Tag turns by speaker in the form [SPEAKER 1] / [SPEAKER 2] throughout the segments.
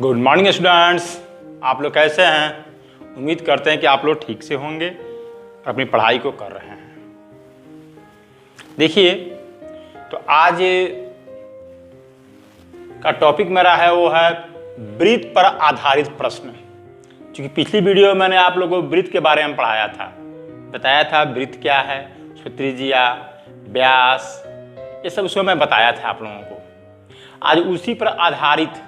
[SPEAKER 1] Good morning students, आप लोग कैसे हैं। उम्मीद करते हैं कि आप लोग ठीक से होंगे और अपनी पढ़ाई को कर रहे हैं। देखिए, तो आज का टॉपिक मेरा है वो है वृत्त पर आधारित प्रश्न। क्योंकि पिछली वीडियो में मैंने आप लोगों को वृत्त के बारे में पढ़ाया था, बताया था वृत्त क्या है, उसकी त्रिज्या, व्यास, ये सब उसमें मैं बताया था आप लोगों को। आज उसी पर आधारित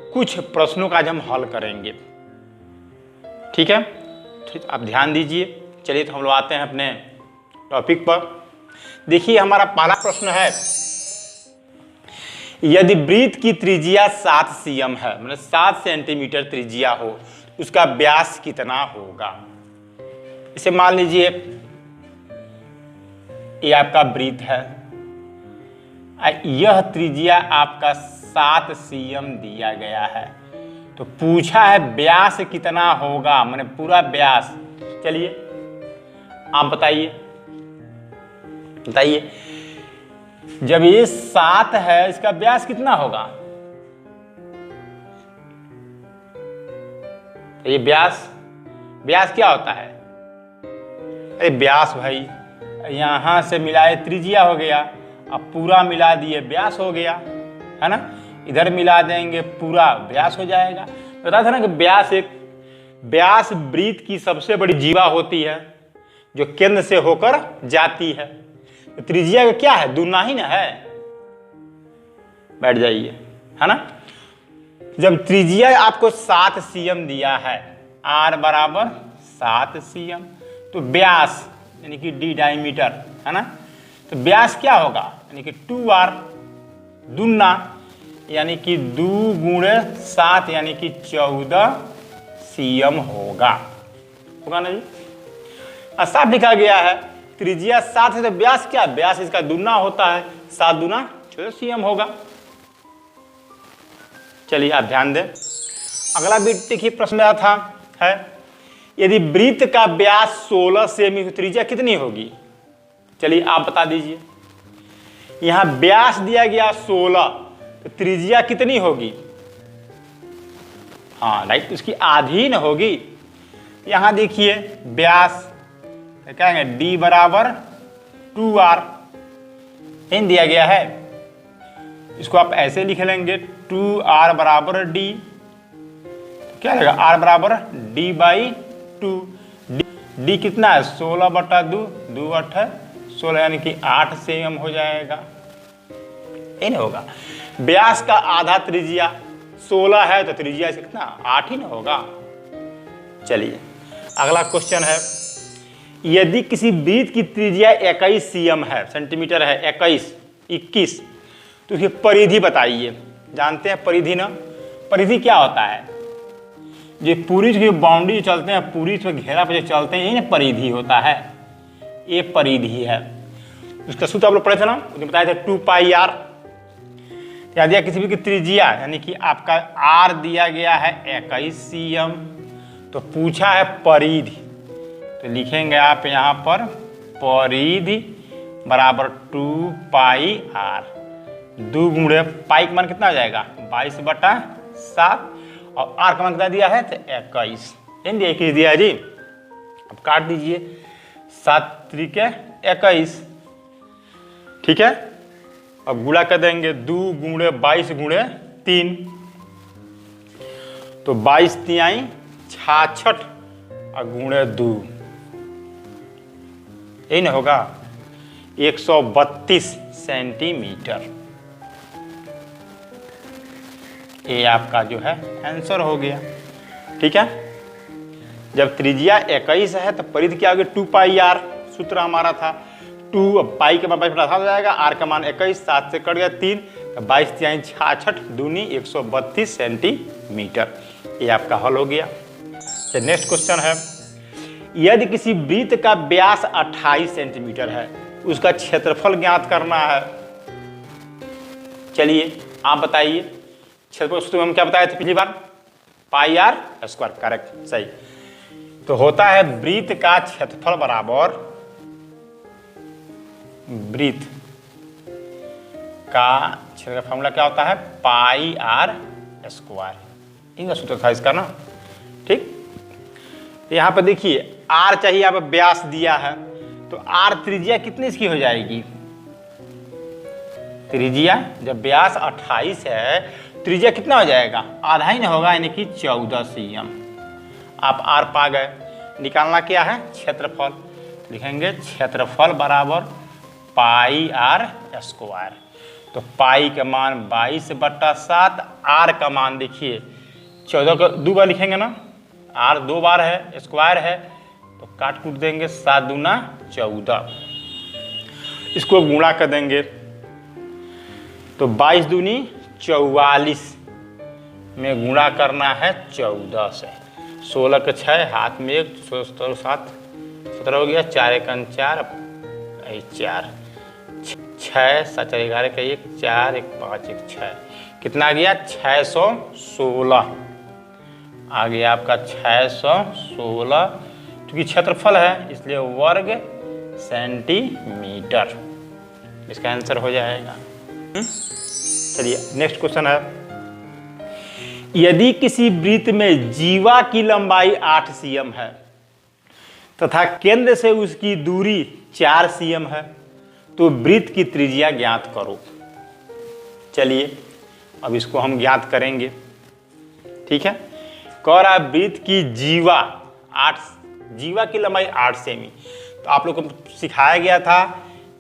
[SPEAKER 1] कुछ प्रश्नों का आज हम हल करेंगे। ठीक है, ठीक, आप ध्यान दीजिए। चलिए तो हम लोग आते हैं अपने टॉपिक पर। देखिए, हमारा पहला प्रश्न है, यदि वृत्त की त्रिज्या 7 cm है, मतलब 7 सेंटीमीटर त्रिज्या हो, उसका व्यास कितना होगा। इसे मान लीजिए ये आपका वृत्त है, यह त्रिज्या आपका 7 cm दिया गया है, तो पूछा है व्यास कितना होगा, माने पूरा व्यास। चलिए आप बताइए, जब ये 7 है, इसका व्यास कितना होगा। ये व्यास क्या होता है। अरे व्यास भाई, यहां से मिलाए त्रिज्या हो गया, अब पूरा मिला दिए व्यास हो गया, है ना। इधर मिला देंगे पूरा व्यास हो जाएगा। बता था ना कि व्यास वृत्त की सबसे बड़ी जीवा होती है जो केंद्र से होकर जाती है। तो त्रिज्या का क्या है, दूना ही ना है। बैठ जाइए, है ना। जब त्रिज्या आपको 7 cm दिया है, r बराबर 7 cm, तो व्यास यानी कि d डायमीटर, है ना, तो व्यास क्या होगा, यानी कि 2r दूना, यानी कि 2 गुणे 7 यानी कि 14 cm होगा ना जी। साफ लिखा गया है, त्रिज्या 7 है तो व्यास क्या, व्यास इसका दूना होता है, 7 दूना 14 cm होगा। चलिए आप ध्यान दें। अगला भी देखिए प्रश्न मेरा था है, यदि वृत्त का व्यास 16 सेमी तो त्रिज्या कितनी होगी। चलिए आप बता दीजिए। यहां व्यास दिया गया 16, तो त्रिज्या कितनी होगी। हाँ राइट, उसकी आधी न होगी। यहां देखिए व्यास क्या है, d बराबर 2r इन दिया गया है, इसको आप ऐसे लिख लेंगे 2r बराबर d, क्या रहेगा r बराबर d बाई 2। d कितना है, 16 बटा 2, 2 8 16 यानी कि 8 cm हो जाएगा। ये नहीं होगा, व्यास का आधा त्रिज्या 16 है तो त्रिज्या से कितना 8 ही ना होगा। चलिए अगला क्वेश्चन है, यदि किसी वृत्त की त्रिज्या 21 cm है, सेंटीमीटर है, 21 तो उसकी परिधि बताइए। जानते हैं परिधि ना, परिधि क्या होता है, जो पूरी की बाउंड्री चलते हैं, पूरी घेरा पे जो चलते हैं, यही ना परिधि होता है, ये परिधि है। उसका सूत्र आप लोग पढ़े थे ना, उसमें बताया था 2πr। याद दिया किसी भी की त्रिज्या यानी कि आपका r दिया गया है 21 cm, तो पूछा है परिधि, तो लिखेंगे आप यहाँ पर परिधि बराबर 2πr। 2 गुणे पाई का मान कितना हो जाएगा, 22 बटा 7, और r का मान कितना दिया है, तो 21 21 दिया है जी। अब काट दीजिए, 7 त्रिके 21, ठीक है। अब गुणा कर देंगे 2 गुणे 22 गुणे 3, तो 22 तिहाई 66 और गुणे 2, यही ना होगा 132 सेंटीमीटर। ये आपका जो है आंसर हो गया। ठीक है, जब त्रिज्या 21 है तो परिधि क्या होगी, 2πr सूत्र हमारा था। 2 पाई के मान 22 हो जाएगा, r का मान 21, 7 से कट गया 3, 22 तिहाई 66 दूनी 132 सेंटीमीटर। ये आपका हल हो गया। नेक्स्ट क्वेश्चन है, यदि किसी वृत्त का व्यास 28 सेंटीमीटर है, उसका क्षेत्रफल ज्ञात करना है। चलिए आप बताइए, क्षेत्रफल सूत्र हम क्या बताए थे पिछली बार, πr², करेक्ट, सही। तो होता है वृत्त का क्षेत्रफल बराबर वृत्त का क्षेत्र का फॉर्मूला क्या होता है, πr²। यही सूत्र था इसका ना। ठीक, यहाँ पर देखिए आर चाहिए, यहाँ पर व्यास दिया है, तो आर त्रिज्या कितनी इसकी हो जाएगी? त्रिज्या जब व्यास 28 है, त्रिज्या कितना हो जाएगा? आधा ही ना होगा, यानी कि 14 cm। आप आर पा गए। निकालना क्या है? क्षेत्रफल। लिखेंगे क्षेत्रफल बराबर पाई आर स्क्वायर। तो पाई का मान 22/7, आर का मान देखिए 14 का 2 बार लिखेंगे ना, आर 2 बार है, स्क्वायर है, तो काट कूट देंगे, 7 दूना 14। इसको गुणा कर देंगे तो 22 दूनी 44 में गुणा करना है 14 से। 16 के 6, हाथ में 1, 16 7 17 हो गया, 4 1 4, 4 6 7 11 का 1, 4 1 5 1 6, कितना गया? 616 आ गया आपका 616, क्योंकि क्षेत्रफल है इसलिए वर्ग सेंटीमीटर इसका आंसर हो जाएगा। चलिए नेक्स्ट क्वेश्चन है, यदि किसी वृत्त में जीवा की लंबाई 8 cm है तथा केंद्र से उसकी दूरी 4 cm है, तो वृत्त की त्रिज्या ज्ञात करो। चलिए अब इसको हम ज्ञात करेंगे। ठीक है, कह रहा वृत्त की जीवा की लंबाई 8 सेमी। तो आप लोग को सिखाया गया था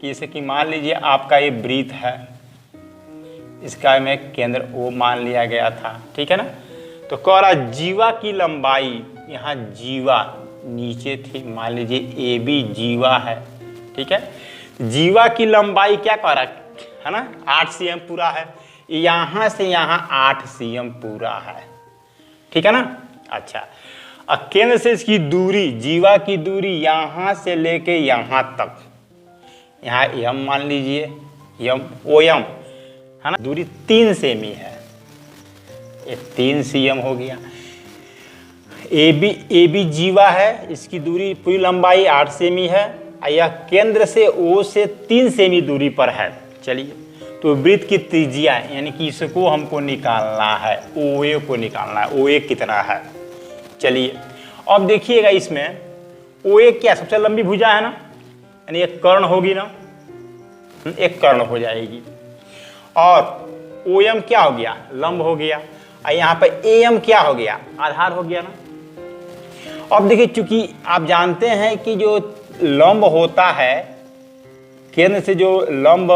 [SPEAKER 1] कि जैसे कि मान लीजिए आपका ये वृत्त है, इसका में केंद्र O मान लिया गया था। ठीक है ना, तो कह रहा जीवा की लंबाई, यहाँ जीवा नीचे थी, मान लीजिए AB जीवा है। ठीक है, जीवा की लंबाई क्या कह रहा है ना, 8 cm पूरा है, यहाँ से यहाँ 8 cm पूरा है। ठीक है ना। अच्छा, अब केंद्र से इसकी दूरी, जीवा की दूरी यहाँ से लेके यहाँ तक, यहाँ M मान लीजिए, OM है ना, दूरी 3 सेमी है, ये 3 cm हो गया। AB जीवा है, इसकी दूरी पूरी लंबाई 8 सेमी है, यह केंद्र से O से 3 सेमी दूरी पर है। चलिए, तो वृत्त की त्रिज्या यानी कि इसको हमको निकालना है, OA को निकालना है, OA कितना है। चलिए अब देखिएगा, इसमें OA क्या सबसे लंबी भुजा है ना, यानी एक कर्ण होगी ना, एक कर्ण हो जाएगी, और OM क्या हो गया? लंब हो गया, और यहाँ पर AM क्या हो गया? आधार हो गया ना। अब देखिए, चूंकि आप जानते हैं कि जो लंब होता है, केंद्र से जो लंब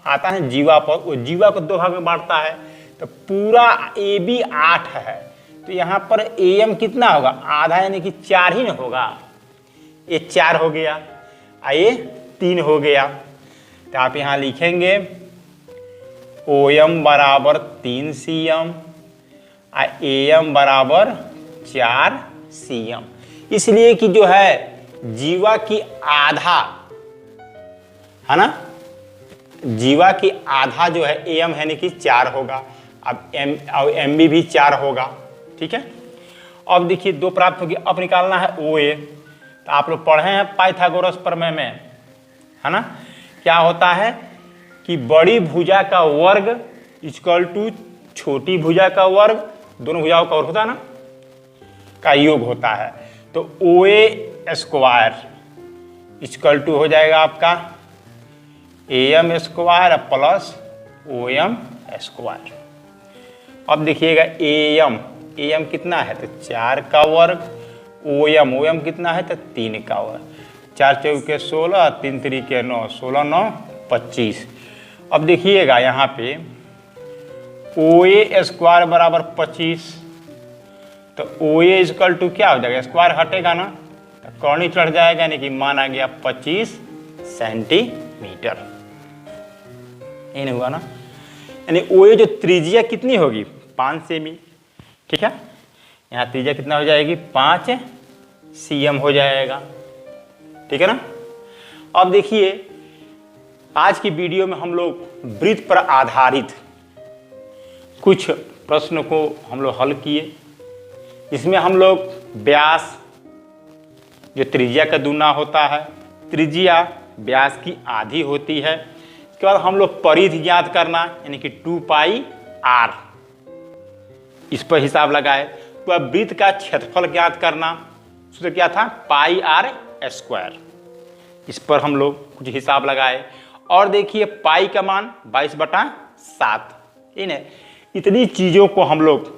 [SPEAKER 1] आता है जीवा पर, वो जीवा को 2 भाग में बांटता है, तो पूरा AB 8 है, तो यहाँ पर AM कितना होगा? आधा, यानी कि 4 ही ना होगा, ये 4 हो गया, ये 3 हो गया। तो आप यहाँ लिखेंगे OM बराबर 3 cm, AM बराबर 4 cm, इसलिए कि जो है जीवा की आधा है ना, जीवा की आधा जो है AM है, यानी कि 4 होगा। अब MB भी 4 होगा। ठीक है, अब देखिए 2 प्राप्त होगी। अब निकालना है OA। तो आप लोग पढ़े हैं पाइथागोरस प्रमेय में, है ना, क्या होता है कि बड़ी भुजा का वर्ग इक्वल टू छोटी भुजा का वर्ग, दोनों भुजाओं का वर्ग होता है ना, का योग होता है। तो OA स्क्वायर इक्वल टू हो जाएगा आपका AM square plus OM square. अब देखिएगा AM कितना है? तो 4 का वर्ग, OM कितना है? तो 3 का वर्ग, 4 चौके 16, 3 त्रिके 9, 16 9 25। अब देखिएगा यहाँ पे OA स्क्वायर बराबर 25, तो OA इक्वल टू क्या हो जाएगा? स्क्वायर हटेगा ना, तो कौनी चढ़ जाएगा, यानी कि मान आ गया 25 सेंटीमीटर। ये नहीं हुआ ना, यानी OA जो त्रिज्या कितनी होगी? 5 सेमी। ठीक है, यहाँ त्रिज्या कितना हो जाएगी? 5 cm हो जाएगा। ठीक है ना। अब देखिए, आज की वीडियो में हम लोग वृत्त पर आधारित कुछ प्रश्न को हम लोग हल किए, इसमें हम लोग व्यास जो त्रिज्या का दूना होता है, त्रिज्या व्यास की आधी होती है, इसके बाद हम लोग परिधि ज्ञात करना, यानी कि 2 पाई r, इस पर हिसाब लगाए। तो अब वृत्त का क्षेत्रफल ज्ञात करना, सूत्र क्या था, पाई आर स्क्वायर। इस पर हम लोग कुछ हिसाब लगाए और देखिए पाई का मान 22/7। इतनी चीज़ों को हम लोग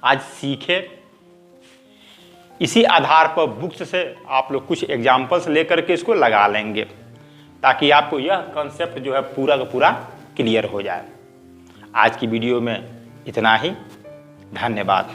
[SPEAKER 1] आज सीखे। इसी आधार पर बुक्स से आप लोग कुछ एग्जाम्पल्स लेकर के इसको लगा लेंगे, ताकि आपको यह कंसेप्ट जो है पूरा का पूरा क्लियर हो जाए। आज की वीडियो में इतना ही। धन्यवाद।